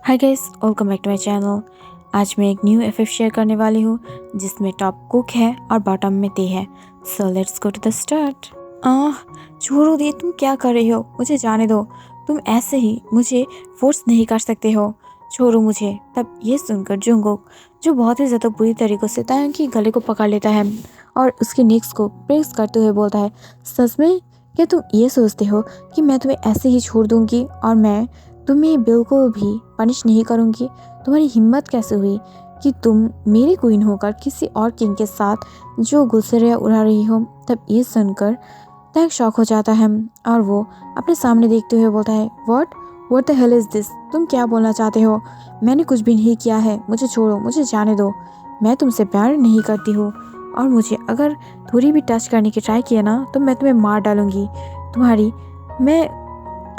Hi guys, welcome back to my channel. आज मैं एक न्यू एफएफ शेयर करने वाली हूँ जिसमें टॉप कुक है और बॉटम में ते है। So let's go to the start. छोड़ो दे, तुम क्या कर रही हो? मुझे जाने दो। तुम ऐसे ही मुझे फोर्स नहीं कर सकते हो। छोड़ो मुझे। तब ये सुनकर जुंगकुक, जो बहुत ही ज़्यादा बुरी तरीक़ों से तायंग की गले को पकड़ लेता है और उसकी नेक्स को प्रेस करते हुए बोलता है, सच में क्या तुम ये सोचते हो कि मैं तुम्हें ऐसे ही छोड़ दूंगी और मैं तुम्हें बिल्कुल भी पनिश नहीं करूंगी? तुम्हारी हिम्मत कैसे हुई कि तुम मेरी क्वीन होकर किसी और किंग के साथ जो गुलसिया उड़ा रही हो? तब ये सुनकर टैंक शॉक हो जाता है और वो अपने सामने देखते हुए बोलता है, what the hell is this? तुम क्या बोलना चाहते हो? मैंने कुछ भी नहीं किया है। मुझे छोड़ो, मुझे जाने दो। मैं तुमसे प्यार नहीं करती हूँ और मुझे अगर थोड़ी भी टच करने की ट्राई किया ना तो मैं तुम्हें मार डालूंगी। मैं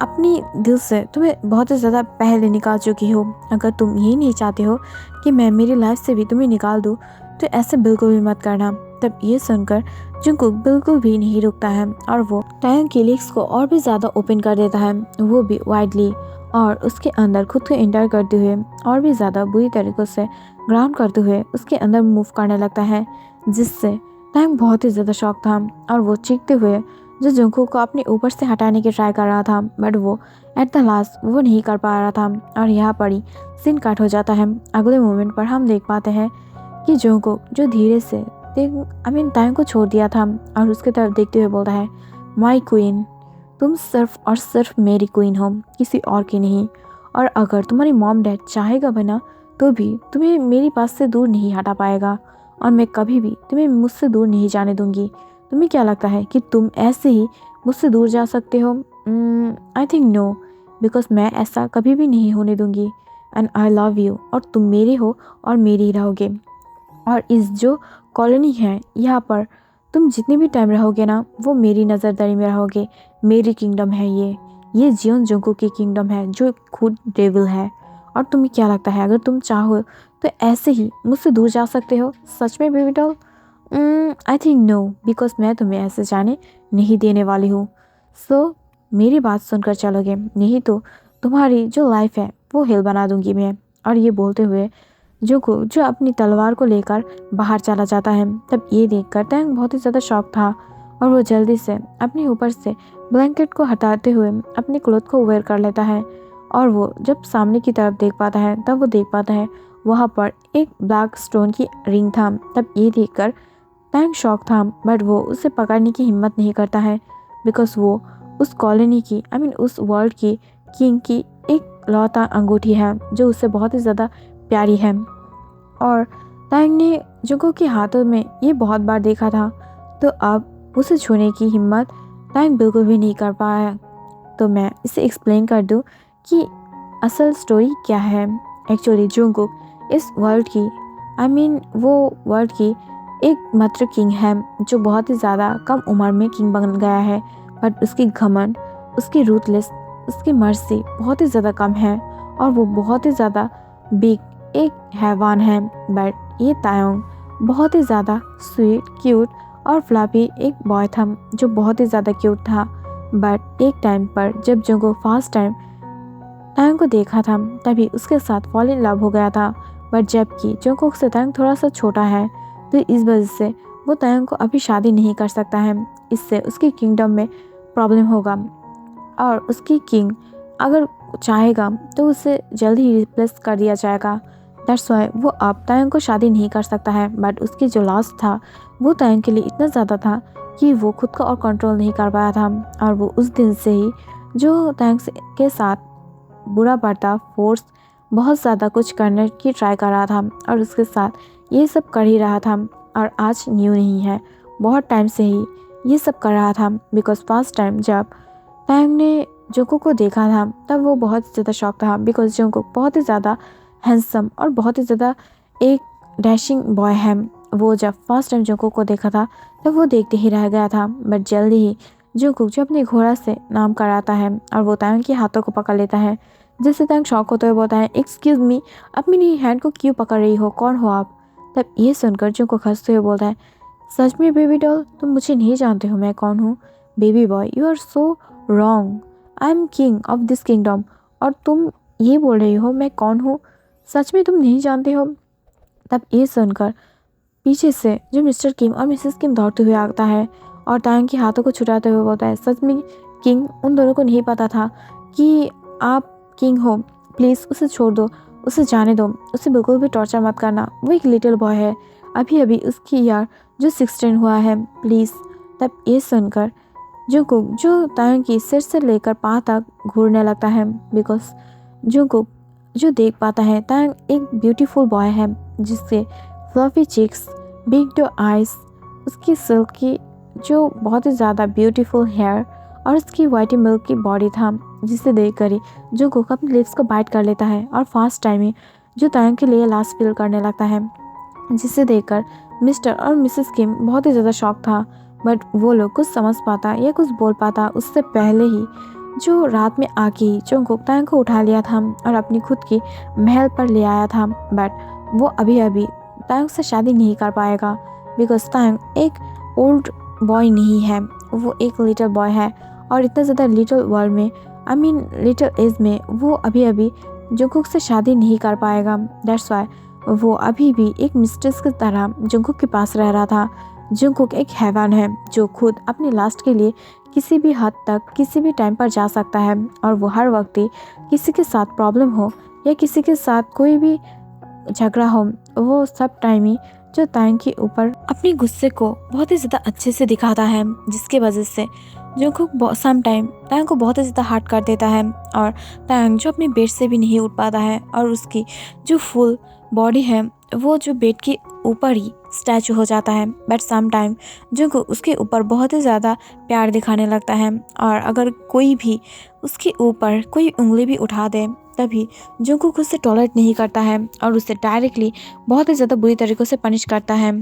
अपनी दिल से तुम्हें बहुत ही ज़्यादा पहले निकाल चुकी हो। अगर तुम ये नहीं चाहते हो कि मैं मेरी लाइफ से भी तुम्हें निकाल दूँ तो ऐसे बिल्कुल भी मत करना। तब ये सुनकर जुंगकुक बिल्कुल भी नहीं रुकता है और वो तायंग की लिप्स को और भी ज़्यादा ओपन कर देता है, वो भी वाइडली, और उसके अंदर खुद को एंटर करते हुए और भी ज़्यादा बुरी तरीक़ों से ग्राउंड करते हुए उसके अंदर मूव करने लगता है, जिससे तायंग बहुत ही ज़्यादा शॉक था और वो चीखते हुए जो जुंगकुक को अपने ऊपर से हटाने की ट्राई कर रहा था, बट वो एट द लास्ट वो नहीं कर पा रहा था और यहाँ पर ही सीन कट हो जाता है। अगले मोमेंट पर हम देख पाते हैं कि जुंगकुक जो धीरे से तायंग को छोड़ दिया था और उसके तरफ देखते हुए बोलता है, माई क्वीन, तुम सिर्फ और सिर्फ मेरी क्वीन हो, किसी और की नहीं। और अगर तुम्हारी मॉम डैड चाहेगा बना तो भी तुम्हें मेरी पास से दूर नहीं हटा पाएगा और मैं कभी भी तुम्हें मुझसे दूर नहीं जाने दूंगी। तुम्हें क्या लगता है कि तुम ऐसे ही मुझसे दूर जा सकते हो? आई थिंक नो, बिकॉज मैं ऐसा कभी भी नहीं होने दूंगी। एंड आई लव यू, और तुम मेरे हो और मेरी ही रहोगे। और इस जो कॉलोनी है यहाँ पर तुम जितने भी टाइम रहोगे ना वो मेरी नज़रदारी में रहोगे। मेरी किंगडम है ये जियोन जुंगकुक की किंगडम है जो खुद डेविल है। और तुम्हें क्या लगता है अगर तुम चाहो तो ऐसे ही मुझसे दूर जा सकते हो? सच में baby doll? I think no, because मैं तुम्हें ऐसे जाने नहीं देने वाली हूँ। सो मेरी बात सुनकर चलोगे, नहीं तो तुम्हारी जो लाइफ है वो हिल बना दूंगी मैं। और ये बोलते हुए जो अपनी तलवार को लेकर बाहर चला जाता है। तब ये देखकर टैंग बहुत ही ज़्यादा शॉक था और वो जल्दी से अपने ऊपर से ब्लैंकेट को हटाते हुए अपने क्लोथ को वेयर कर लेता है। और वो जब सामने की तरफ देख पाता है तब वो देख पाता है वहाँ पर एक ब्लैक स्टोन की रिंग था। तब ये देखकर टैंग शॉक था, बट वो उसे पकड़ने की हिम्मत नहीं करता है, बिकॉज वो उस कॉलोनी की उस वर्ल्ड की किंग की एक लौता अंगूठी है जो उसे बहुत ही ज़्यादा प्यारी है। और टैंग ने जुंगकुक के हाथों में ये बहुत बार देखा था, तो अब उसे छूने की हिम्मत टैंग बिल्कुल भी नहीं कर पाया। तो मैं इसे एक्सप्लेन कर दूँ कि असल स्टोरी क्या है। एक्चुअली जुंगकुक इस वर्ल्ड की वो वर्ल्ड की एक मात्र किंग है जो बहुत ही ज़्यादा कम उम्र में किंग बन गया है, बट उसकी घमंड, उसकी रूथलेस, उसकी मर्सी बहुत ही ज़्यादा कम है और वो बहुत ही ज़्यादा बिग एक हैवान है। बट ये तायोंग बहुत ही ज़्यादा स्वीट, क्यूट और फ्लफी एक बॉय था जो बहुत ही ज़्यादा क्यूट था। बट एक टाइम पर जब जुंगकुक फर्स्ट टाइम तायोंग को देखा था तभी उसके साथ फॉल इन लव हो गया था। बट जबकि जुंगकुक से तायोंग थोड़ा सा छोटा है, तो इस वजह से वो तायोंग को अभी शादी नहीं कर सकता है। इससे उसकी किंगडम में प्रॉब्लम होगा और उसकी किंग अगर चाहेगा तो उसे जल्द ही रिप्लेस कर दिया जाएगा। दैट्स वाई वो अब तायोंग को शादी नहीं कर सकता है। बट उसकी जो लास्ट था वो तायोंग के लिए इतना ज़्यादा था कि वो खुद को और कंट्रोल नहीं कर पाया था और वो उस दिन से ही जो तायोंग के साथ बुरा बर्ताव, फोर्स, बहुत ज़्यादा कुछ करने की ट्राई कर रहा था और उसके साथ ये सब कर ही रहा था। और आज न्यू नहीं है, बहुत टाइम से ही ये सब कर रहा था, बिकॉज फर्स्ट टाइम जब टैंग ने जुंगकुक को देखा था तब वो बहुत ज़्यादा शॉक था, बिकॉज जुंगकुक बहुत ही ज़्यादा हैंडसम और बहुत ही ज़्यादा एक डैशिंग बॉय है। वो जब फर्स्ट टाइम जुंगकुक को देखा था तब वो देखते ही रह गया था, बट जल्दी ही जुंगकुक जो अपने घोड़ा से नाम कराता है और वो तायोंग के हाथों को पकड़ लेता है, जिससे तायोंग शॉक होते हुए बोलता है, एक्सक्यूज मी, आप मेरी हैंड को क्यों पकड़ रही हो? कौन हो आप? तब ये सुनकर जुंगकुक हंसते हुए बोलता है, सच में बेबी डॉल, तुम मुझे नहीं जानते हो मैं कौन हूँ? Baby boy, you are so wrong. I am king of this kingdom और तुम ये बोल रही हो मैं कौन हूँ? सच में तुम नहीं जानते हो? तब ये सुनकर पीछे से जो मिस्टर किम और मिसेस किम दौड़ते हुए आता है और तायंग के हाथों को छुड़ाते हुए बोलता है, सच में किंग, उन दोनों को नहीं पता था कि आप किंग हो। प्लीज़ उसे छोड़ दो, उसे जाने दो, उसे बिल्कुल भी टॉर्चर मत करना। वो एक लिटिल बॉय है, अभी अभी उसकी ईयर जो 16 हुआ है, प्लीज़। तब ये सुनकर जुंगकुक जो तायंग की सिर से लेकर पाँव तक घूरने लगता है, बिकॉज जुंगकुक जो देख पाता है तायंग एक ब्यूटीफुल बॉय है जिसके fluffy cheeks, big doe eyes, उसकी सिल्की जो बहुत ही ज़्यादा ब्यूटीफुल हेयर और उसकी वाइटी मिल्क की बॉडी था, जिसे देखकर ही जुंगकुक अपने लिप्स को बाइट कर लेता है और फास्ट टाइम में जो तायंग के लिए लास्ट फील करने लगता है, जिसे देखकर मिस्टर और मिसेस किम बहुत ही ज़्यादा शॉक था। बट वो लोग कुछ समझ पाता या कुछ बोल पाता उससे पहले ही जो रात में आके ही जुंगकुक तायंग को उठा लिया था और अपनी खुद की महल पर ले आया था। बट वो अभी अभी तायंग से शादी नहीं कर पाएगा, बिकॉज तायंग एक ओल्ड बॉय नहीं है, वो एक लिटिल बॉय है। और इतना ज़्यादा लिटिल वर्ल्ड में, आई मीन लिटिल एज में, वो अभी अभी जुंगकुक से शादी नहीं कर पाएगा। दैट्स वाई वो अभी भी एक मिस्ट्रेस की तरह जुंगकुक के पास रह रहा था। जुंगकुक एक हैवान है जो खुद अपने लास्ट के लिए किसी भी हद तक किसी भी टाइम पर जा सकता है, और वो हर वक्त ही किसी के साथ प्रॉब्लम हो या किसी के साथ कोई भी झगड़ा हो, वो सब टाइम ही जो तायंग के ऊपर अपने गुस्से को बहुत ही ज़्यादा अच्छे से दिखाता है, जिसके वजह से जुंगकुक सम टाइम तायंग को बहुत ही ज़्यादा हर्ट कर देता है। और तायंग जो अपने बेड से भी नहीं उठ पाता है और उसकी जो फुल बॉडी है वो जो बेड के ऊपर ही स्टैचू हो जाता है। बट सम टाइम जुंगकुक उसके ऊपर बहुत ही ज़्यादा प्यार दिखाने लगता है, और अगर कोई भी उसके ऊपर कोई उंगली भी उठा दे तभी जुंगकुक उससे टॉलरेट नहीं करता है और उसे डायरेक्टली बहुत ही ज़्यादा बुरी तरीक़ों से पनिश करता है।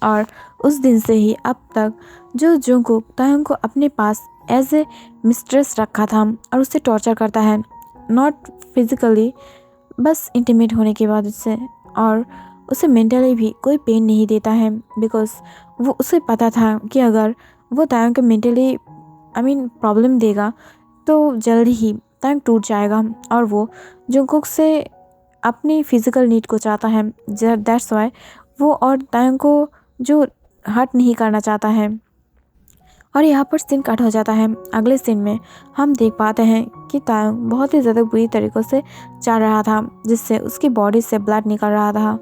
और उस दिन से ही अब तक जो जुंगकुक तायंग को अपने पास एज ए मिस्ट्रेस रखा था और उससे टॉर्चर करता है, नॉट फिजिकली, बस इंटीमेट होने के बाद उससे, और उसे मेंटली भी कोई पेन नहीं देता है, बिकॉज वो उसे पता था कि अगर वो तायंग को मेंटली आई मीन प्रॉब्लम देगा तो जल्द ही तायंग टूट जाएगा और वो जुंगकुक से अपनी फिजिकल नीड को चाहता है। दैट्स वाई वो और तायंग को जो हर्ट नहीं करना चाहता है। और यहाँ पर सीन कट हो जाता है। अगले सीन में हम देख पाते हैं कि तायंग बहुत ही ज़्यादा बुरी तरीक़ों से चल रहा था, जिससे उसकी बॉडी से ब्लड निकल रहा था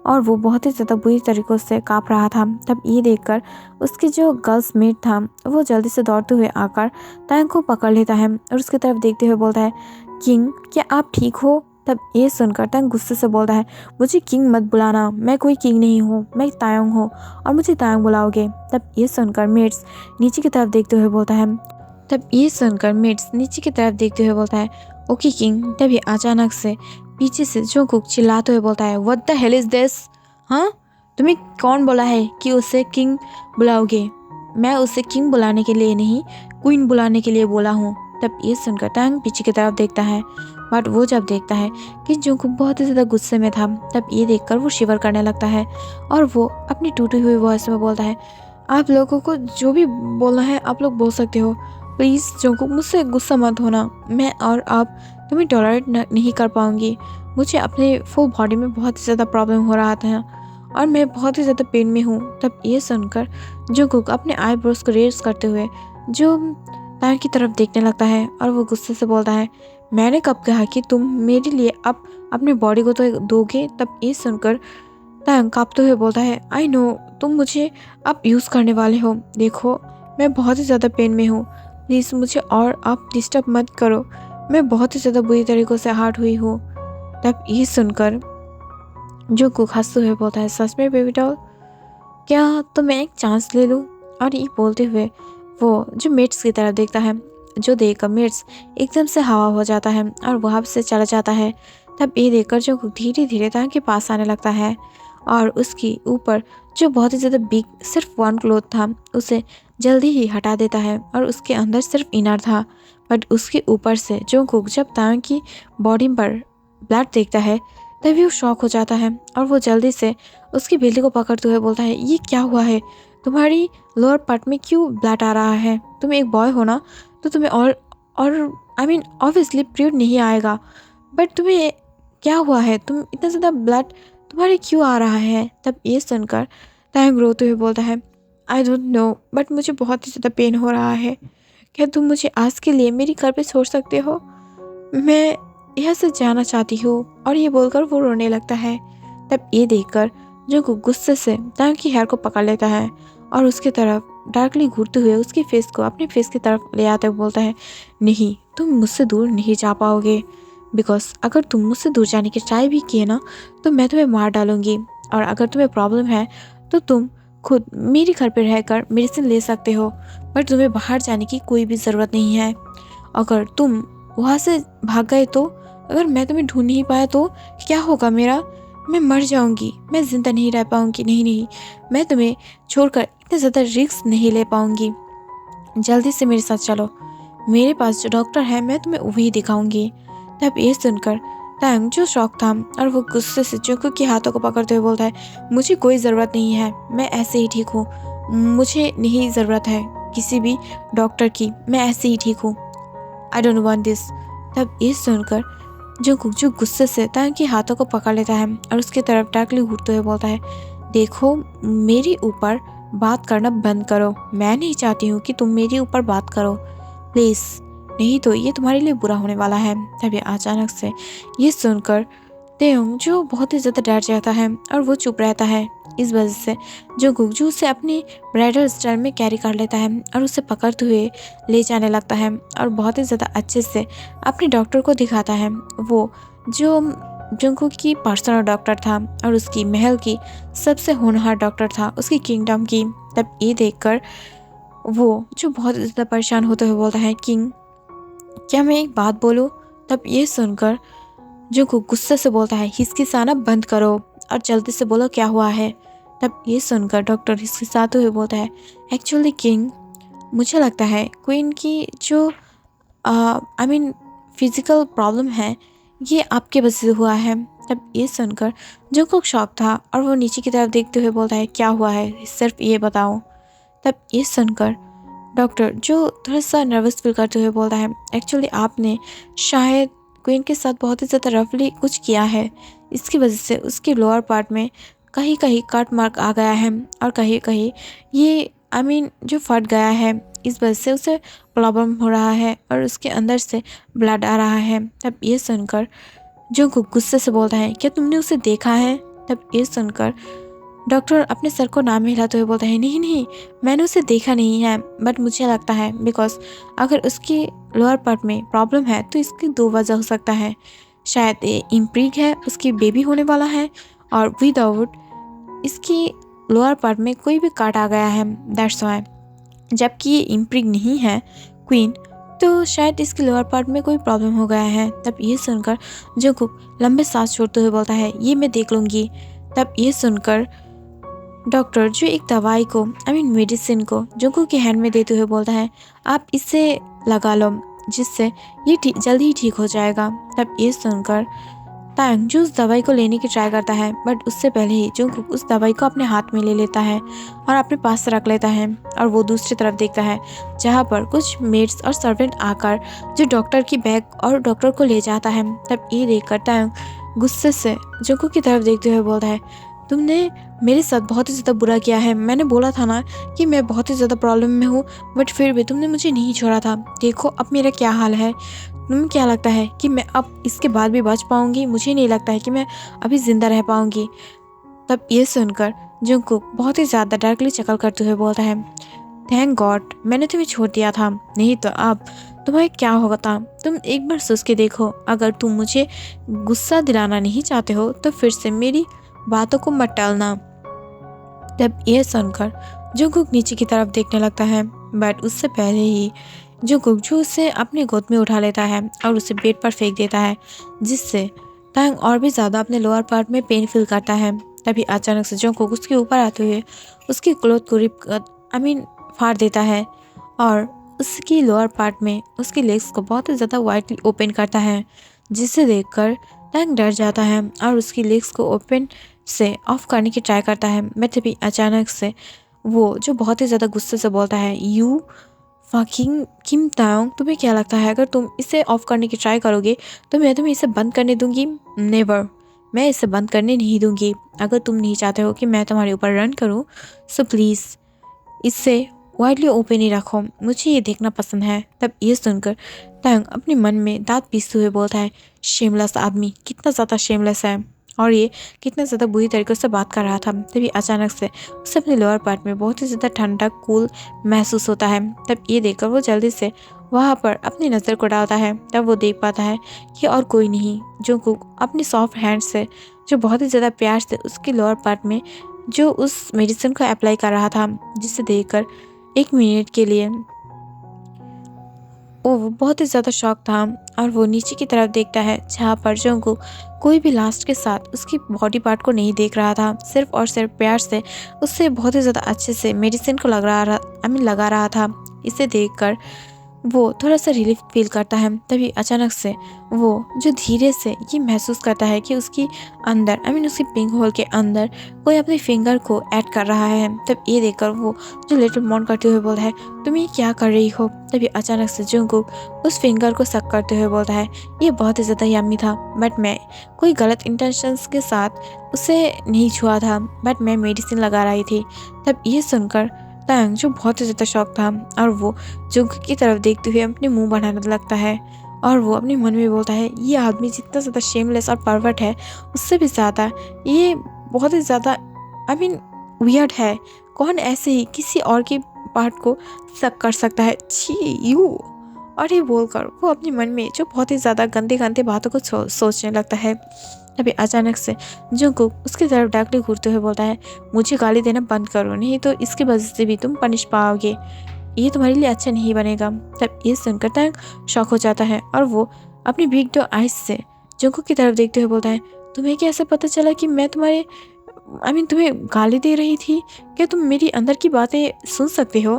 और वो बहुत ही ज़्यादा बुरी तरीक़ों से काँप रहा था। तब ये देखकर उसकी जो गर्ल्स मेट था वो जल्दी से दौड़ते हुए आकर तायंग को पकड़ लेता है और उसकी तरफ देखते हुए बोलता है, किंग, क्या आप ठीक हो? तब ये सुनकर तायंग गुस्से से बोलता है, मुझे किंग मत बुलाना, मैं कोई किंग नहीं हूँ, मैं तायंग हूँ और मुझे तायंग बुलाओगे। तब ये सुनकर मेट्स नीचे की तरफ देखते हुए बोलता है, ओके किंग। तभी अचानक से पीछे से जुंगकुक चिल्लाते हुए बोलता है, what the hell is this? हाँ, तुम्हें कौन बोला है कि उसे किंग बुलाओगे? मैं उसे किंग बुलाने के लिए नहीं, क्वीन बुलाने के लिए बोला हूँ। तब ये सुनकर तायंग पीछे की तरफ देखता है, बट वो जब देखता है कि जुंगकुक बहुत ही ज़्यादा गुस्से में था, तब ये देखकर वो शिवर करने लगता है और वो अपनी टूटी हुई वॉइस में बोलता है, आप लोगों को जो भी बोलना है आप लोग बोल सकते हो, प्लीज़ जुंगकुक मुझसे गुस्सा मत होना, मैं और आप तुम्हें टॉलरेट नहीं कर पाऊँगी। मुझे अपने फुल बॉडी में बहुत ही ज़्यादा प्रॉब्लम हो रहा था और मैं बहुत ही ज़्यादा पेन में हूँ। तब ये सुनकर जुंगकुक अपने आईब्रोज को रेज करते हुए जो तायंग की तरफ देखने लगता है और वो गुस्से से बोलता है, मैंने कब कहा कि तुम मेरे लिए अब अपने बॉडी को तो दोगे? तब ये सुनकर तायंग काँपते हुए बोलता है, आई नो तुम मुझे अब यूज़ करने वाले हो, देखो मैं बहुत ही ज़्यादा पेन में हूँ, प्लीज़ मुझे और आप डिस्टर्ब मत करो, मैं बहुत ही ज़्यादा बुरी तरीक़ों से हर्ट हुई हूँ। तब ये सुनकर जुंगकुक हंसते हुए बोलता है, सच में बेबी डॉल, क्या तो मैं एक चांस ले लूँ? और ये बोलते हुए वो जो मेट्स की तरफ देखता है, जो देखकर मेट्स एकदम से हवा हो जाता है और वहाँ से चला जाता है। तब ये देखकर जुंगकुक धीरे धीरे तायंग के पास आने लगता है और उसके ऊपर जो बहुत ही ज़्यादा बिग सिर्फ वन क्लोथ था उसे जल्दी ही हटा देता है और उसके अंदर सिर्फ इनर था। बट उसके ऊपर से जुंगकुक जब तायंग की बॉडी पर ब्लड देखता है तभी वो शॉक हो जाता है और वो जल्दी से उसकी बेल्ट को पकड़ते हुए बोलता है, ये क्या हुआ है? तुम्हारी लोअर पार्ट में क्यों ब्लड आ रहा है? तुम एक बॉय हो ना, तो तुम्हें और आई मीन ऑब्वियसली पीरियड नहीं आएगा, बट तुम्हें क्या हुआ है? तुम इतना ज़्यादा ब्लड तुम्हारे क्यों आ रहा है? तब ये सुनकर तैंग रोते हुए बोलता है, आई डोंट नो, बट मुझे बहुत ही ज़्यादा पेन हो रहा है। क्या तुम मुझे आज के लिए मेरी घर पे छोड़ सकते हो? मैं यहाँ से जाना चाहती हूँ। और ये बोलकर वो रोने लगता है। तब ये देखकर जंगकुक गुस्से से तैंग की हेयर को पकड़ लेता है और उसकी तरफ डार्कली घूरते हुए उसकी फेस को अपने फेस की तरफ ले आते हुए बोलता है, नहीं, तुम मुझसे दूर नहीं जा पाओगे, बिकॉज अगर तुम मुझसे दूर जाने की ट्राई भी किए ना तो मैं तुम्हें मार डालूंगी। और अगर तुम्हें प्रॉब्लम है तो तुम खुद मेरे घर पर रहकर मेडिसिन ले सकते हो, बट तुम्हें बाहर जाने की कोई भी ज़रूरत नहीं है। अगर तुम वहाँ से भाग गए तो, अगर मैं तुम्हें ढूंढ नहीं पाया तो क्या होगा मेरा? मैं मर जाऊंगी, मैं ज़िंदा नहीं रह पाऊंगी। नहीं नहीं, मैं तुम्हें छोड़कर इतना ज़्यादा रिस्क नहीं ले पाऊंगी। जल्दी से मेरे साथ चलो, मेरे पास जो डॉक्टर है मैं तुम्हें वही दिखाऊंगी। तब ये सुनकर तैंग जो शौक था और वो गुस्से से जोंगकुक के हाथों को पकड़ते हुए बोलता है, मुझे कोई ज़रूरत नहीं है, मैं ऐसे ही ठीक हूँ, मुझे नहीं ज़रूरत है किसी भी डॉक्टर की, मैं ऐसे ही ठीक हूँ, आई डोंट वांट दिस। तब ये सुनकर जोंगकुक जो गुस्से से तैंग के हाथों को पकड़ लेता है और उसकी तरफ डार्कली घूरते हुए बोलता है, देखो, मेरे ऊपर बात करना बंद करो, मैं नहीं चाहती हूँ कि तुम मेरे ऊपर बात करो, प्लीज़, नहीं तो ये तुम्हारे लिए बुरा होने वाला है। तभी अचानक से ये सुनकर तेयोंग जो बहुत ही ज़्यादा डर जाता है और वो चुप रहता है। इस वजह से जो गुगजू उसे अपनी ब्राइडल स्टाइल में कैरी कर लेता है और उसे पकड़ते हुए ले जाने लगता है और बहुत ही ज़्यादा अच्छे से अपने डॉक्टर को दिखाता है। वो जो जंगकुक की पर्सनल डॉक्टर था और उसकी महल की सबसे होनहार डॉक्टर था, उसकी किंगडम की। तब ये देखकर वो जो बहुत ज़्यादा परेशान होते हुए बोलता है, किंग, क्या मैं एक बात बोलूँ? तब ये सुनकर जंगकुक गुस्से से बोलता है, हिचकिचाना बंद करो और जल्दी से बोलो क्या हुआ है। तब ये सुनकर डॉक्टर हिचकिचाते हुए बोलता है, एक्चुअली किंग, मुझे लगता है क्वीन की जो फिजिकल प्रॉब्लम है ये आपके वजह से हुआ है। तब ये सुनकर जंगकुक शॉक था और वो नीचे की तरफ देखते हुए बोलता है, क्या हुआ है, सिर्फ ये बताओ। तब ये सुनकर डॉक्टर जो थोड़ा सा नर्वस फील करते हुए बोलता है, एक्चुअली आपने शायद क्वीन के साथ बहुत ही ज़्यादा रफली कुछ किया है, इसकी वजह से उसके लोअर पार्ट में कहीं कहीं कट मार्क आ गया है और कहीं कहीं ये जो फट गया है, इस वजह से उसे प्रॉब्लम हो रहा है और उसके अंदर से ब्लड आ रहा है। तब ये सुनकर जो गुस्से से बोलता है, क्या तुमने उसे देखा है? तब ये सुनकर डॉक्टर अपने सर को नाम हिलाते हुए बोलता है, नहीं नहीं, मैंने उसे देखा नहीं है, बट मुझे लगता है बिकॉज अगर उसकी लोअर पार्ट में प्रॉब्लम है तो इसकी दो वजह हो सकता है, शायद ये इम्प्रीग है, उसकी बेबी होने वाला है, और विदाउट इसकी लोअर पार्ट में कोई भी काट आ गया है, दैट्स वाई। जबकि ये इम्प्रीग नहीं है क्वीन, तो शायद इसकी लोअर पार्ट में कोई प्रॉब्लम हो गया है। तब ये सुनकर जंगकुक लंबे सांस छोड़ते हुए बोलता है, ये मैं देख लूँगी। तब ये सुनकर डॉक्टर जो एक दवाई को मेडिसिन को जंगकुक के हैंड में देते हुए बोलता है, आप इसे लगा लो, जिससे ये जल्दी ही ठीक हो जाएगा। तब ये सुनकर तैंग जो उस दवाई को लेने की ट्राई करता है, बट उससे पहले ही जंगकुक उस दवाई को अपने हाथ में ले लेता है और अपने पास से रख लेता है और वो दूसरी तरफ देखता है जहाँ पर कुछ मेड्स और सर्वेंट आकर जो डॉक्टर की बैग और डॉक्टर को ले जाता है। तब ये देखकर तैंग गुस्से से जंगकुक की तरफ देखते हुए बोलता है, तुमने मेरे साथ बहुत ही ज़्यादा बुरा किया है, मैंने बोला था ना कि मैं बहुत ही ज़्यादा प्रॉब्लम में हूँ, बट फिर भी तुमने मुझे नहीं छोड़ा था, देखो अब मेरा क्या हाल है। तुम्हें क्या लगता है कि मैं अब इसके बाद भी बच पाऊँगी? मुझे नहीं लगता है कि मैं अभी ज़िंदा रह पाऊँगी। तब ये सुनकर जंगकुक बहुत ही ज़्यादा डार्कली चकल करते हुए बोलता है, थैंक गॉड मैंने तुम्हें छोड़ दिया था, नहीं तो अब तुम्हें क्या होता। तुम एक बार सोच के देखो, अगर तुम मुझे गुस्सा दिलाना नहीं चाहते हो तो फिर से मेरी बातों को मत टालना। तब यह सुनकर जंगकुक नीचे की तरफ देखने लगता है, बट उससे पहले ही जंगकुक जो उसे अपनी गोद में उठा लेता है और उसे बेड पर फेंक देता है, जिससे तैंग और भी ज़्यादा अपने लोअर पार्ट में पेन फील करता है। तभी अचानक से जंगकुक उसके ऊपर आते हुए उसकी क्लोथ को फाड़ देता है और उसकी लोअर पार्ट में उसकी लेग्स को बहुत ही ज़्यादा वाइडली ओपन करता है, जिसे देखकर तैंग डर जाता है और उसकी लेग्स को ओपन से ऑफ करने की ट्राई करता है। मैं तभी अचानक से वो जो बहुत ही ज़्यादा गुस्से से बोलता है, यू फकिंग किम तायोंग, तुम्हें क्या लगता है अगर तुम इसे ऑफ करने की ट्राई करोगे तो मैं तुम्हें इसे बंद करने दूंगी? नेवर, मैं इसे बंद करने नहीं दूंगी। अगर तुम नहीं चाहते हो कि मैं तुम्हारे ऊपर रन करूं सो प्लीज़ इसे वाइडली ओपन ही रखो, मुझे ये देखना पसंद है। तब ये सुनकर तायोंग अपने मन में दांत पीसते हुए बोलता है, शेमलेस आदमी, कितना ज़्यादा शेमलेस है और ये कितना ज़्यादा बुरी तरीके से बात कर रहा था। तभी अचानक से उसे अपने लोअर पार्ट में बहुत ही ज़्यादा ठंडा कूल महसूस होता है। तब ये देखकर वो जल्दी से वहाँ पर अपनी नज़र को डालता है। तब वो देख पाता है कि और कोई नहीं, जंगकुक अपने सॉफ्ट हैंड से जो बहुत ही ज़्यादा प्यार से उसके लोअर पार्ट में जो उस मेडिसिन को अप्लाई कर रहा था, जिसे देखकर 1 मिनट के लिए वो बहुत ही ज़्यादा शॉक था और वो नीचे की तरफ देखता है जहाँ पर जंगकुक कोई भी लास्ट के साथ उसकी बॉडी पार्ट को नहीं देख रहा था, सिर्फ और सिर्फ प्यार से उससे बहुत ही ज़्यादा अच्छे से मेडिसिन को लगा रहा था। इसे देखकर वो थोड़ा सा रिलीफ फील करता है। तभी अचानक से वो जो धीरे से ये महसूस करता है कि उसकी अंदर उसकी पिंक होल के अंदर कोई अपने फिंगर को ऐड कर रहा है। तब ये देखकर वो जो लिटिल मॉन करते हुए बोलता है, तुम ये क्या कर रही हो? तभी अचानक से जंगकुक उस फिंगर को सक करते हुए बोलता है, ये बहुत ही ज़्यादा यम्मी था, बट मैं कोई गलत इंटेंशंस के साथ उसे नहीं छुआ था, बट मैं मेडिसिन लगा रही थी। तब ये सुनकर तायंग जो बहुत ही ज़्यादा शौक था और वो जंगकुक की तरफ देखते हुए अपने मुंह बनाने लगता है और वो अपने मन में बोलता है, ये आदमी जितना ज़्यादा शेमलेस और परवर्ट है उससे भी ज़्यादा ये बहुत ही ज़्यादा वियर्ड है। कौन ऐसे ही किसी और की पार्ट को सक कर सकता है? छी यू। और ये बोलकर वो अपने मन में जो बहुत ही ज़्यादा गंदे गंदे बातों को सोचने लगता है। तभी अचानक से जंगकुक उसकी तरफ डायरेक्टली घूरते हुए बोलता है, मुझे गाली देना बंद करो, नहीं तो इसकी वजह से भी तुम पनिश पाओगे, ये तुम्हारे लिए अच्छा नहीं बनेगा। तब ये सुनकर तायंग शॉक हो जाता है और वो अपनी बिग डो आइज से जंगकुक की तरफ देखते हुए बोलता है, तुम्हें कैसे पता चला कि मैं तुम्हें गाली दे रही थी? क्या तुम मेरी अंदर की बातें सुन सकते हो?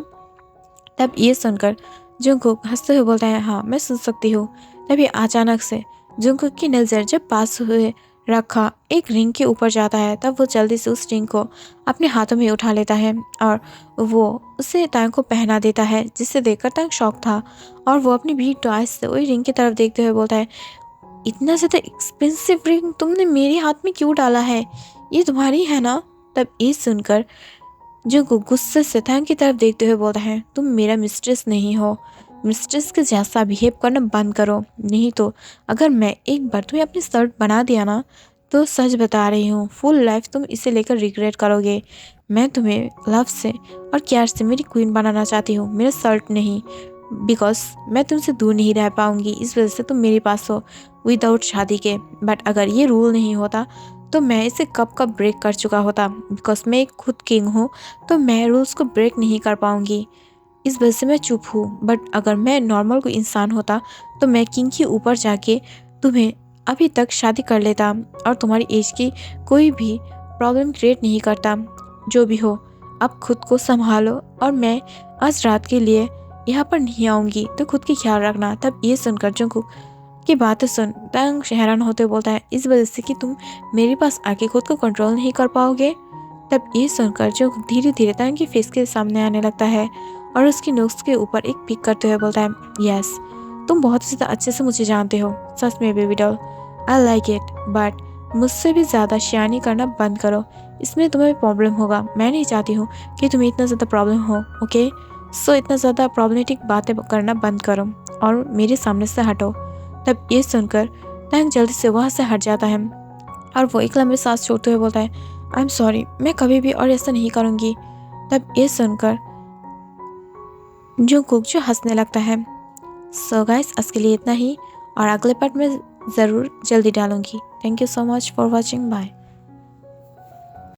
तब ये सुनकर जंगकुक हंसते हुए बोलता है, हाँ मैं सुन सकती हूँ। तभी अचानक से जंगकुक की नज़र जब पास हुए रखा एक रिंग के ऊपर जाता है, तब वो जल्दी से उस रिंग को अपने हाथों में उठा लेता है और वो उसे तायंग को पहना देता है, जिसे देखकर तायंग शॉक था और वो अपनी बिग टॉयज से वही रिंग की तरफ देखते हुए बोलता है, इतना ज़्यादा एक्सपेंसिव रिंग तुमने मेरे हाथ में क्यों डाला है? ये तुम्हारी है ना? तब ये सुनकर जंगकुक गुस्से से तायंग की तरफ देखते हुए बोलता है, तुम मेरा मिस्ट्रेस नहीं हो, मिस्ट्रेस के जैसा बिहेव करना बंद करो, नहीं तो अगर मैं एक बार तुम्हें अपनी शर्ट बना दिया ना तो सच बता रही हूँ फुल लाइफ तुम इसे लेकर रिग्रेट करोगे। मैं तुम्हें लव से और केयर से मेरी क्वीन बनाना चाहती हूँ, मेरा शर्ट नहीं, बिकॉज मैं तुमसे दूर नहीं रह पाऊँगी, इस वजह से तुम मेरे पास हो विदाउट शादी के। बट अगर ये रूल नहीं होता तो मैं इसे कब कब ब्रेक कर चुका होता, बिकॉज मैं एक खुद किंग हूँ तो मैं रूल्स को ब्रेक नहीं कर पाऊँगी, इस वजह से मैं चुप हूँ। बट अगर मैं नॉर्मल कोई इंसान होता तो मैं किंग के ऊपर जाके तुम्हें अभी तक शादी कर लेता और तुम्हारी एज की कोई भी प्रॉब्लम क्रिएट नहीं करता। जो भी हो अब खुद को संभालो और मैं आज रात के लिए यहाँ पर नहीं आऊँगी, तो खुद की ख्याल रखना। तब ये सुनकर जंगकुक की बातें सुन तायंग हैरान होते हुए बोलता है, इस वजह से कि तुम मेरे पास आके खुद को कंट्रोल नहीं कर पाओगे? तब ये सुनकर जंगकुक धीरे धीरे तायंग की फेस के सामने आने लगता है और उसकी नोक्स के ऊपर एक पिक करते हुए बोलता है, यस तुम बहुत ज़्यादा अच्छे से मुझे जानते हो, सच में baby doll, I like it, but मुझसे भी ज़्यादा शयानी करना बंद करो, इसमें तुम्हें प्रॉब्लम होगा। मैं नहीं चाहती हूँ कि तुम्हें इतना ज़्यादा प्रॉब्लम हो, ओके? सो इतना ज़्यादा प्रॉब्लमेटिक बातें करना बंद करो और मेरे सामने से हटो। तब ये सुनकर तायंग जल्दी से वहाँ से हट जाता है और वो एक लंबे सांस छोड़ते हुए बोलता है, आई एम सॉरी, मैं कभी भी और ऐसा नहीं करूँगी। तब ये सुनकर जंगकुक जो हंसने लगता है। सो गाइस आज के लिए इतना ही और अगले पार्ट में ज़रूर जल्दी डालूंगी। Thank you so much for watching, bye.